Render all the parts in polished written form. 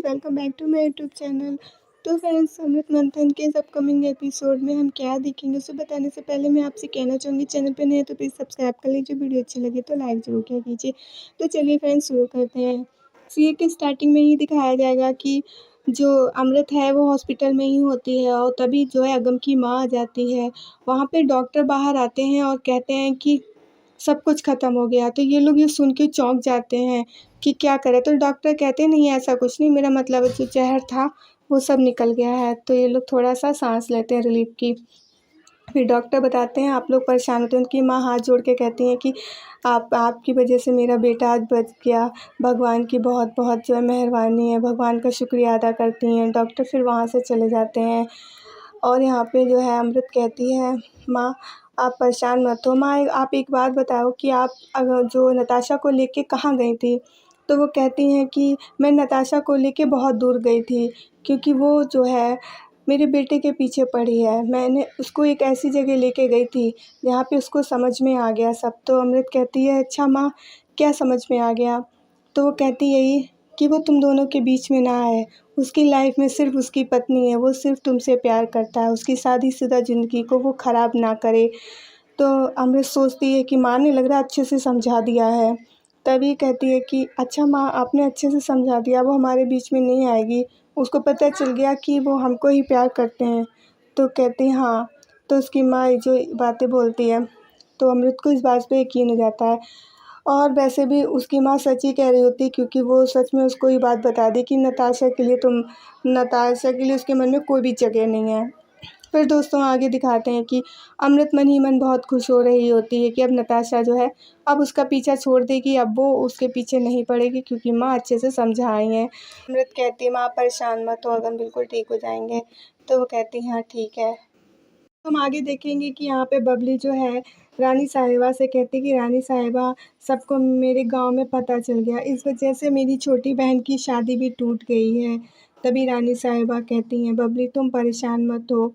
Welcome back to my YouTube channel. तो friends, Amrit Manthan के इस अपकमिंग एपिसोड में हम क्या देखेंगे उसे बताने से पहले मैं आपसे कहना चाहूँगी, चैनल पे नए हैं तो प्लीज़ सब्सक्राइब कर लीजिए, वीडियो अच्छी लगे तो लाइक ज़रूर किया कीजिए। तो चलिए फ्रेंड्स, शुरू करते हैं। सीरियल के स्टार्टिंग में ही दिखाया जाएगा कि जो अमृत है वो हॉस्पिटल में ही होती है और तभी जो है अगम की माँ आ जाती है। वहाँ पे डॉक्टर बाहर आते हैं और कहते हैं कि सब कुछ ख़त्म हो गया। तो ये लोग ये सुन के चौंक जाते हैं कि क्या करें? तो डॉक्टर कहते हैं नहीं ऐसा कुछ नहीं, मेरा मतलब जो ज़हर था वो सब निकल गया है। तो ये लोग थोड़ा-सा साँस लेते हैं रिलीफ़ की। फिर डॉक्टर बताते हैं आप लोग परेशान होते हैं। उनकी माँ हाथ जोड़ के कहती हैं कि आपकी वजह से मेरा बेटा आज बच गया। भगवान की बहुत-बहुत जो है मेहरबानी है, भगवान का शुक्रिया अदा करती हैं। डॉक्टर फिर वहाँ से चले जाते हैं और यहाँ पे जो है अमृत कहती है, माँ आप परेशान मत हो। माँ आप एक बात बताओ कि आप अगर जो नताशा को लेके कहाँ गई थी? तो वो कहती हैं कि मैं नताशा को लेके बहुत दूर गई थी, क्योंकि वो जो है मेरे बेटे के पीछे पड़ी है। मैंने उसको एक ऐसी जगह लेके गई थी जहाँ पे उसको समझ में आ गया सब। तो अमृत कहती है, अच्छा माँ क्या समझ में आ गया? तो वो कहती यही कि वो तुम दोनों के बीच में ना आए। उसकी लाइफ में सिर्फ़ उसकी पत्नी है, वो सिर्फ़ तुमसे प्यार करता है। उसकी शादीशुदा ज़िंदगी को वो ख़राब ना करे। तो अमृत सोचती है कि माँ ने लग रहा है अच्छे से समझा दिया है। तभी कहती है कि अच्छा माँ आपने अच्छे से समझा दिया, वो हमारे बीच में नहीं आएगी। उसको पता चल गया कि वो हमको ही प्यार करते हैं। तो कहती हैं हाँ। तो उसकी माँ जो बातें बोलती है तो अमृत को इस बात पे यकीन हो जाता है। और वैसे भी उसकी माँ सच ही कह रही होती है, क्योंकि वो सच में उसको ये बात बता दी कि नताशा के लिए उसके मन में कोई भी जगह नहीं है। फिर दोस्तों आगे दिखाते हैं कि अमृत मन ही मन बहुत खुश हो रही होती है कि अब नताशा जो है अब उसका पीछा छोड़ देगी, अब वो उसके पीछे नहीं पड़ेगी क्योंकि माँ अच्छे से समझा आई हैं। अमृत कहती है माँ परेशान मत हो, अगम बिल्कुल ठीक हो जाएंगे। तो वो कहती हैं हाँ ठीक है। हम आगे देखेंगे कि यहाँ पे बबली जो है रानी साहिबा से कहती कि रानी साहिबा सबको मेरे गांव में पता चल गया, इस वजह से मेरी छोटी बहन की शादी भी टूट गई है। तभी रानी साहिबा कहती हैं बबली तुम परेशान मत हो,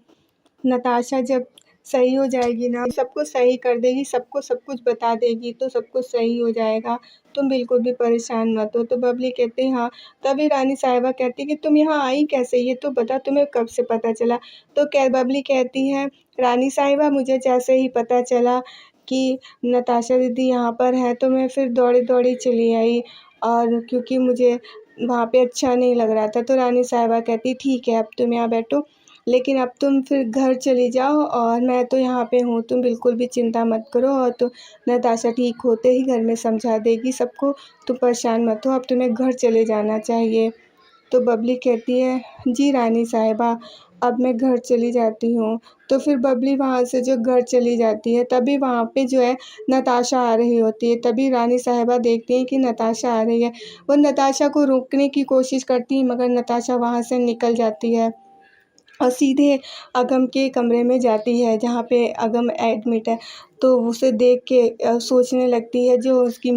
नताशा जब सही हो जाएगी ना, सब कुछ सही कर देगी, सबको सब कुछ बता देगी तो सब कुछ सही हो जाएगा। तुम बिल्कुल भी परेशान मत हो। तो बबली कहती है हाँ। तभी रानी साहिबा कहती कि तुम यहाँ आई कैसे, ये तो बता तुम्हें कब से पता चला? तो बबली कहती है रानी साहिबा मुझे जैसे ही पता चला कि नताशा दीदी यहाँ पर है तो मैं फिर दौड़ी-दौड़ी चली आई, और क्योंकि मुझे वहाँ पे अच्छा नहीं लग रहा था। तो रानी साहिबा कहती ठीक है अब तुम यहाँ बैठो, लेकिन अब तुम फिर घर चली जाओ और मैं तो यहाँ पे हूँ, तुम बिल्कुल भी चिंता मत करो, और तो नताशा ठीक होते ही घर में समझा देगी सबको, तुम परेशान मत हो, अब तुम्हें घर चले जाना चाहिए। तो बबली कहती है जी रानी साहिबा अब मैं घर चली जाती हूँ। तो फिर बबली वहाँ से जो घर चली जाती है तभी वहाँ पे जो है नताशा आ रही होती है। तभी रानी साहिबा देखती हैं कि नताशा आ रही है। वो नताशा को रोकने की कोशिश करती है मगर नताशा वहाँ से निकल जाती है और सीधे अगम के कमरे में जाती है जहाँ पे अगम एडमिट है। तो उसे देख के सोचने लगती है जो उसकी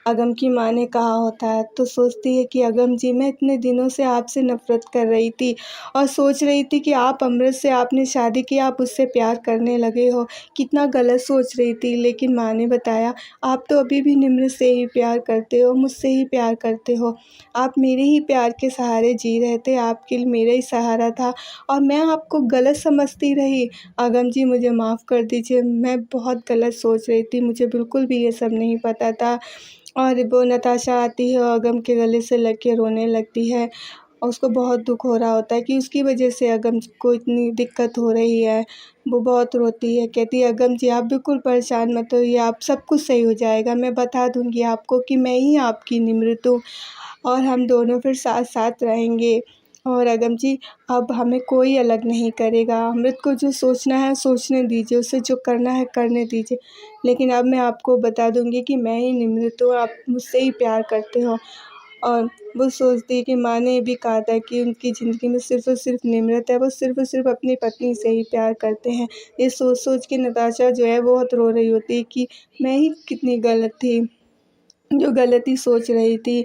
अगम की माँ ने कहा होता है। तो सोचती है कि अगम जी मैं इतने दिनों से आपसे नफ़रत कर रही थी और सोच रही थी कि आप अमृत से आपने शादी की, आप उससे प्यार करने लगे हो, कितना गलत सोच रही थी। लेकिन माँ ने बताया आप तो अभी भी निम्र से ही प्यार करते हो, मुझसे ही प्यार करते हो, आप मेरे ही प्यार के सहारे जी रहे थे, आपके लिए मेरा ही सहारा था और मैं आपको गलत समझती रही। अगम जी मुझे माफ़ कर दीजिए, मैं बहुत गलत सोच रही थी, मुझे बिल्कुल भी ये सब नहीं पता था। और वो नताशा आती है और अगम के गले से लग के रोने लगती है और उसको बहुत दुःख हो रहा होता है कि उसकी वजह से अगम को इतनी दिक्कत हो रही है। वो बहुत रोती है, कहती है अगम जी आप बिल्कुल परेशान मत होइए, आप सब कुछ सही हो जाएगा, मैं बता दूँगी आपको कि मैं ही आपकी निमृत हूँ और हम दोनों फिर साथ-साथ रहेंगे। और अगम जी अब हमें कोई अलग नहीं करेगा, अमृत को जो सोचना है सोचने दीजिए, उसे जो करना है करने दीजिए, लेकिन अब मैं आपको बता दूँगी कि मैं ही निमृत हूँ, आप मुझसे ही प्यार करते हो। और वो सोचती है कि माँ ने भी कहा था कि उनकी ज़िंदगी में सिर्फ़ और सिर्फ़ निमृत है, वो सिर्फ़ और सिर्फ़ अपनी पत्नी से ही प्यार करते हैं। ये सोच-सोच के नताशा जो है बहुत रो रही होती है कि मैं ही कितनी गलत थी, जो गलत ही सोच रही थी।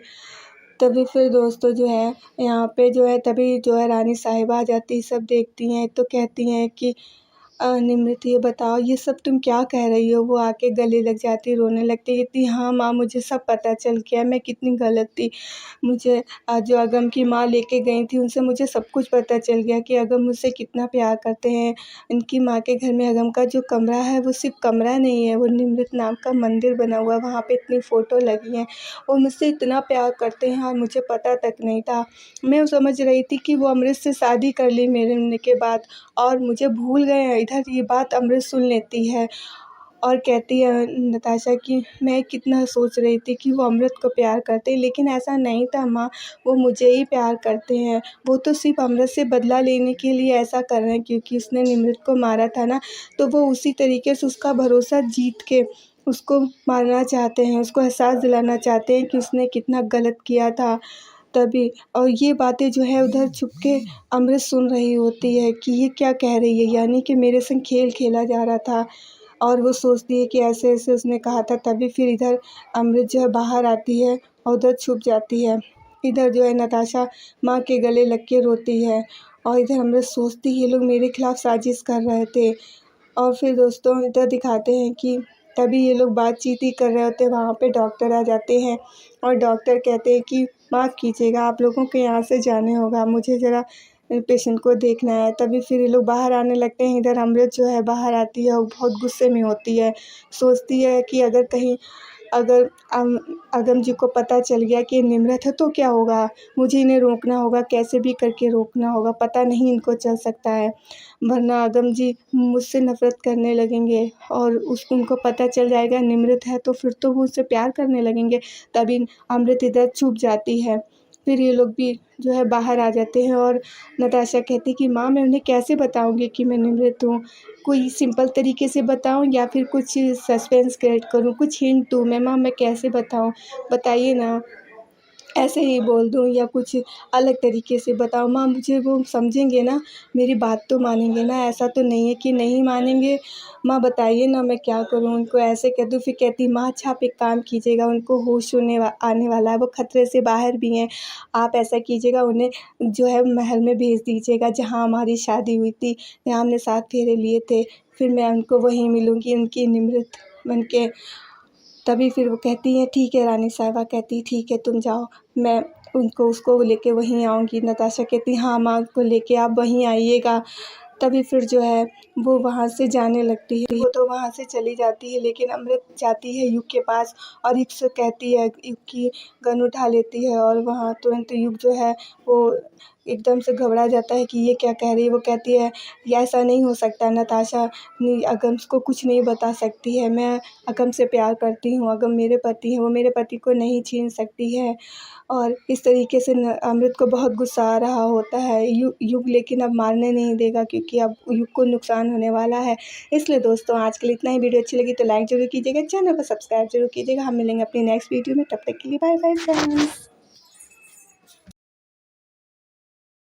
तभी फिर दोस्तों जो है यहाँ पे जो है तभी जो है रानी साहिबा आ जाती है, सब देखती हैं तो कहती हैं कि निमृत ये बताओ ये सब तुम क्या कह रही हो। वो आके गले लग जाती, रोने लगती, कहती हाँ माँ मुझे सब पता चल गया, मैं कितनी गलत थी। मुझे जो अगम की माँ लेके गई थी उनसे मुझे सब कुछ पता चल गया कि अगम मुझसे कितना प्यार करते हैं। इनकी माँ के घर में अगम का जो कमरा है वो सिर्फ कमरा नहीं है, वो निमृत नाम का मंदिर बना हुआ है, वहाँ पे इतनी फ़ोटो लगी हैं। वो मुझसे इतना प्यार करते हैं और मुझे पता तक नहीं था। मैं समझ रही थी कि वो अमृत से शादी कर ली मेरे होने के बाद और मुझे भूल गए हैं। इधर ये बात अमृत सुन लेती है और कहती है नताशा कि मैं कितना सोच रही थी कि वो अमृत को प्यार करते हैं, लेकिन ऐसा नहीं था माँ, वो मुझे ही प्यार करते हैं। वो तो सिर्फ अमृत से बदला लेने के लिए ऐसा कर रहे हैं, क्योंकि उसने निमृत को मारा था ना, तो वो उसी तरीके से उसका भरोसा जीत के उसको मारना चाहते हैं, उसको एहसास दिलाना चाहते हैं कि उसने कितना गलत किया था तभी। और ये बातें जो है उधर छुप के अमृत सुन रही होती है कि ये क्या कह रही है, यानी कि मेरे संग खेल खेला जा रहा था। और वो सोचती है कि ऐसे-ऐसे उसने कहा था, तभी फिर इधर अमृत जो है बाहर आती है और उधर छुप जाती है। इधर जो है नताशा माँ के गले लग के रोती है और इधर अमृत सोचती है ये लोग मेरे खिलाफ़ साजिश कर रहे थे। और फिर दोस्तों इधर दिखाते हैं कि तभी ये लोग बातचीत ही कर रहे होते हैं, वहाँ पे डॉक्टर आ जाते हैं और डॉक्टर कहते हैं कि माफ़ कीजिएगा आप लोगों को यहाँ से जाने होगा, मुझे ज़रा पेशेंट को देखना है। तभी फिर ये लोग बाहर आने लगते हैं। इधर अमृत जो है बाहर आती है और बहुत गुस्से में होती है, सोचती है कि अगर कहीं अगर अगम जी को पता चल गया कि ये निमृत है तो क्या होगा, मुझे इन्हें रोकना होगा, कैसे भी करके रोकना होगा, पता नहीं इनको चल सकता है, वरना अगम जी मुझसे नफ़रत करने लगेंगे और उनको पता चल जाएगा निमृत है तो फिर तो वो उससे प्यार करने लगेंगे। तभी अमृत इधर छुप जाती है। फिर ये लोग भी जो है बाहर आ जाते हैं और नताशा कहती है कि माँ मैं उन्हें कैसे बताऊँगी कि मैं निमृत हूँ? कोई सिंपल तरीके से बताऊँ या फिर कुछ सस्पेंस क्रिएट करूँ, कुछ हिंट दूँ मैं? माँ मैं कैसे बताऊँ? बताइए ना। ऐसे ही बोल दूँ या कुछ अलग तरीके से बताऊँ? माँ मुझे वो समझेंगे ना, मेरी बात तो मानेंगे ना, ऐसा तो नहीं है कि नहीं मानेंगे? माँ बताइए ना मैं क्या करूँ? उनको ऐसे कह दूँ, फिर कहती माँ अच्छा आप एक काम कीजिएगा, उनको होश आने वाला है, वो खतरे से बाहर भी हैं। आप ऐसा कीजिएगा उन्हें जो है महल में भेज दीजिएगा जहाँ हमारी शादी हुई थी, जहाँ हमने 7 फेरे लिए थे, फिर मैं उनको वहीं मिलूँगी उनकी निमृत बन के। तभी फिर वो कहती हैं ठीक है रानी साहबा, कहती ठीक है तुम जाओ, मैं उसको लेके वहीं आऊँगी। नताशा कहती हाँ माँ को लेके आप वहीं आइएगा। तभी फिर जो है वो वहाँ से जाने लगती है। वो तो वहाँ से चली जाती है, लेकिन अमृत जाती है युग के पास और युग से कहती है, युग की गन उठा लेती है और वहाँ तुरंत युग जो है वो एकदम से घबरा जाता है कि ये क्या कह रही है। वो कहती है ये ऐसा नहीं हो सकता, नताशा अगम को कुछ नहीं बता सकती है, मैं अगम से प्यार करती हूँ, अगम मेरे पति हैं, वो मेरे पति को नहीं छीन सकती है। और इस तरीके से अमृत को बहुत गुस्सा आ रहा होता है। युग लेकिन अब मारने नहीं देगा, क्योंकि अब युग को नुकसान होने वाला है। इसलिए दोस्तों आज के लिए इतना ही। वीडियो अच्छी लगी तो लाइक ज़रूर कीजिएगा, चैनल को सब्सक्राइब ज़रूर कीजिएगा। हम मिलेंगे अपनी नेक्स्ट वीडियो में, तब तक के लिए बाय बाय फ्रेंड्स।